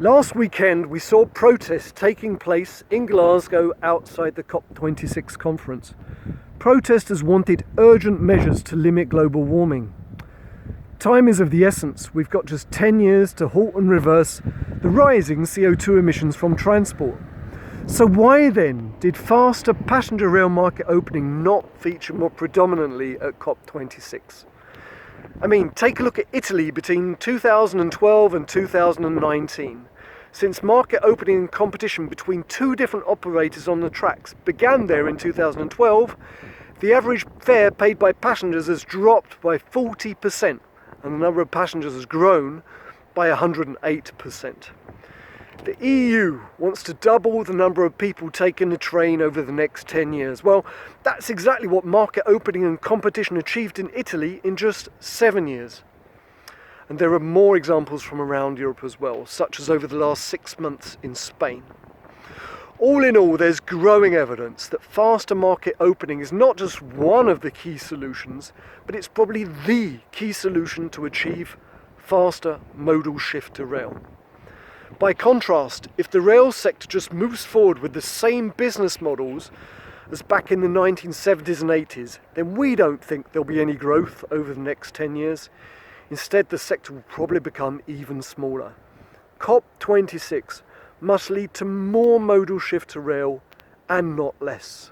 Last weekend we saw protests taking place in Glasgow outside the COP26 conference. Protesters wanted urgent measures to limit global warming. Time is of the essence. We've got just 10 years to halt and reverse the rising CO2 emissions from transport. So why then did faster passenger rail market opening not feature more predominantly at COP26? I mean, take a look at Italy between 2012 and 2019. Since market opening and competition between two different operators on the tracks began there in 2012, the average fare paid by passengers has dropped by 40% and the number of passengers has grown by 108%. The EU wants to double the number of people taking the train over the next 10 years. Well, that's exactly what market opening and competition achieved in Italy in just 7 years. And there are more examples from around Europe as well, such as over the last 6 months in Spain. All in all, there's growing evidence that faster market opening is not just one of the key solutions, but it's probably the key solution to achieve faster modal shift to rail. By contrast, if the rail sector just moves forward with the same business models as back in the 1970s and 80s, then we don't think there'll be any growth over the next 10 years. Instead, the sector will probably become even smaller. COP26 must lead to more modal shift to rail and not less.